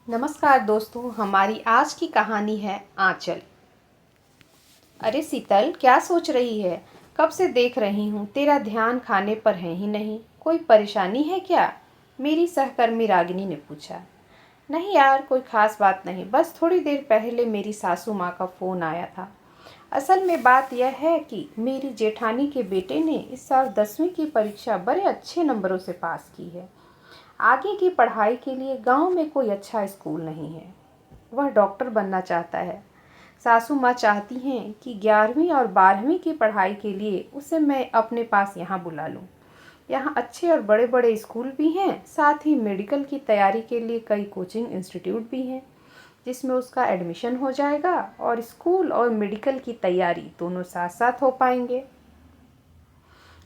नमस्कार दोस्तों, हमारी आज की कहानी है आंचल। अरे शीतल, क्या सोच रही है? कब से देख रही हूँ, तेरा ध्यान खाने पर है ही नहीं। कोई परेशानी है क्या? मेरी सहकर्मी रागिनी ने पूछा। नहीं यार, कोई खास बात नहीं, बस थोड़ी देर पहले मेरी सासू माँ का फ़ोन आया था। असल में बात यह है कि मेरी जेठानी के बेटे ने इस साल 10वीं की परीक्षा बड़े अच्छे नंबरों से पास की है। आगे की पढ़ाई के लिए गांव में कोई अच्छा स्कूल नहीं है। वह डॉक्टर बनना चाहता है। सासू माँ चाहती हैं कि 11वीं और 12वीं की पढ़ाई के लिए उसे मैं अपने पास यहाँ बुला लूँ। यहाँ अच्छे और बड़े बड़े स्कूल भी हैं, साथ ही मेडिकल की तैयारी के लिए कई कोचिंग इंस्टीट्यूट भी हैं, जिसमें उसका एडमिशन हो जाएगा और स्कूल और मेडिकल की तैयारी दोनों साथ साथ हो पाएंगे।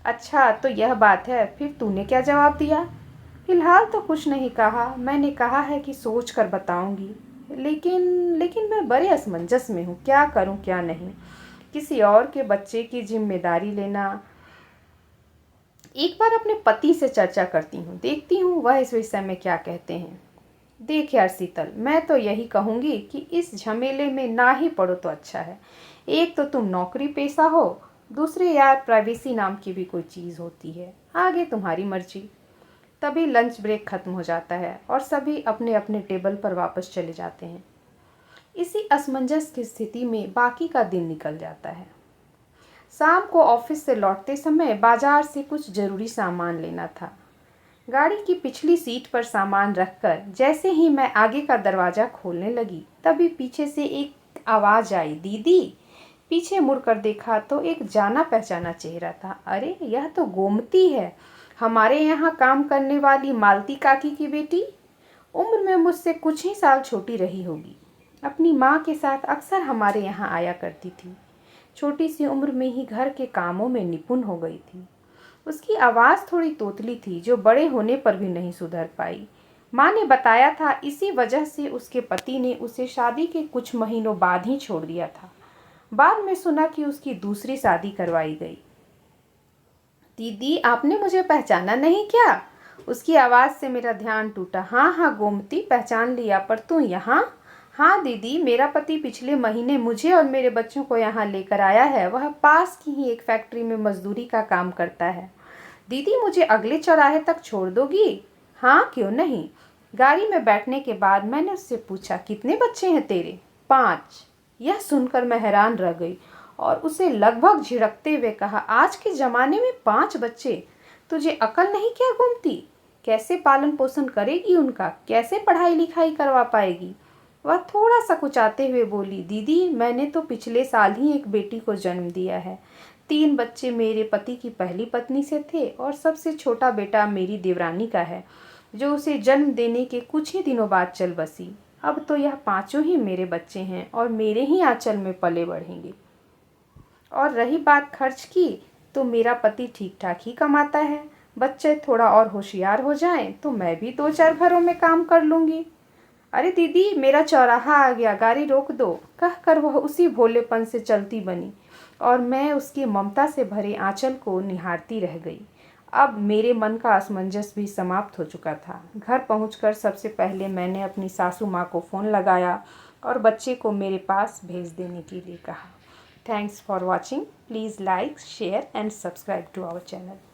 अच्छा, तो यह बात है। फिर तूने क्या जवाब दिया? फिलहाल तो कुछ नहीं कहा। मैंने कहा है कि सोच कर बताऊंगी। लेकिन लेकिन मैं बड़े असमंजस में हूँ, क्या करूँ क्या नहीं। किसी और के बच्चे की जिम्मेदारी लेना। एक बार अपने पति से चर्चा करती हूँ, देखती हूँ वह इस विषय में क्या कहते हैं। देख यार शीतल, मैं तो यही कहूँगी कि इस झमेले में ना ही पड़ो तो अच्छा है। एक तो तुम नौकरी पेशा हो, दूसरे यार प्राइवेसी नाम की भी कोई चीज़ होती है। आगे तुम्हारी मर्जी। तभी लंच ब्रेक खत्म हो जाता है और सभी अपने अपने टेबल पर वापस चले जाते हैं। इसी असमंजस की स्थिति में बाकी का दिन निकल जाता है। शाम को ऑफिस से लौटते समय बाजार से कुछ जरूरी सामान लेना था। गाड़ी की पिछली सीट पर सामान रखकर जैसे ही मैं आगे का दरवाजा खोलने लगी, तभी पीछे से एक आवाज़ आई, दीदी। पीछे मुड़कर देखा तो एक जाना पहचाना चेहरा था। अरे, यह तो गोमती है, हमारे यहाँ काम करने वाली मालती काकी की बेटी। उम्र में मुझसे कुछ ही साल छोटी रही होगी। अपनी माँ के साथ अक्सर हमारे यहाँ आया करती थी। छोटी सी उम्र में ही घर के कामों में निपुण हो गई थी। उसकी आवाज़ थोड़ी तोतली थी, जो बड़े होने पर भी नहीं सुधर पाई। माँ ने बताया था इसी वजह से उसके पति ने उसे शादी के कुछ महीनों बाद ही छोड़ दिया था। बाद में सुना कि उसकी दूसरी शादी करवाई गई। दीदी, आपने मुझे पहचाना नहीं क्या? उसकी आवाज़ से मेरा ध्यान टूटा। हाँ हाँ गोमती, पहचान लिया, पर तू यहाँ? हाँ दीदी, मेरा पति पिछले महीने मुझे और मेरे बच्चों को यहाँ लेकर आया है। वह पास की ही एक फैक्ट्री में मजदूरी का काम करता है। दीदी, मुझे अगले चौराहे तक छोड़ दोगी? हाँ, क्यों नहीं। गाड़ी में बैठने के बाद मैंने उससे पूछा, कितने बच्चे हैं तेरे? 5। यह सुनकर मैं हैरान रह गई और उसे लगभग झिड़कते हुए कहा, आज के ज़माने में 5 बच्चे? तुझे अकल नहीं क्या घूमती? कैसे पालन पोषण करेगी उनका? कैसे पढ़ाई लिखाई करवा पाएगी? वह थोड़ा सा कुचाते हुए बोली, दीदी, मैंने तो पिछले साल ही एक बेटी को जन्म दिया है। 3 बच्चे मेरे पति की पहली पत्नी से थे और सबसे छोटा बेटा मेरी देवरानी का है, जो उसे जन्म देने के कुछ ही दिनों बाद चल बसी। अब तो यह 5 ही मेरे बच्चे हैं और मेरे ही आंचल में पले बढ़ेंगे। और रही बात खर्च की, तो मेरा पति ठीक ठाक ही कमाता है। बच्चे थोड़ा और होशियार हो जाएं तो मैं भी 2-4 घरों में काम कर लूँगी। अरे दीदी, मेरा चौराहा आ गया, गाड़ी रोक दो, कहकर वह उसी भोलेपन से चलती बनी और मैं उसकी ममता से भरे आंचल को निहारती रह गई। अब मेरे मन का असमंजस भी समाप्त हो चुका था। घर पहुंचकर सबसे पहले मैंने अपनी सासू माँ को फ़ोन लगाया और बच्चे को मेरे पास भेज देने के लिए कहा। Thanks for watching. Please like, share and subscribe to our channel.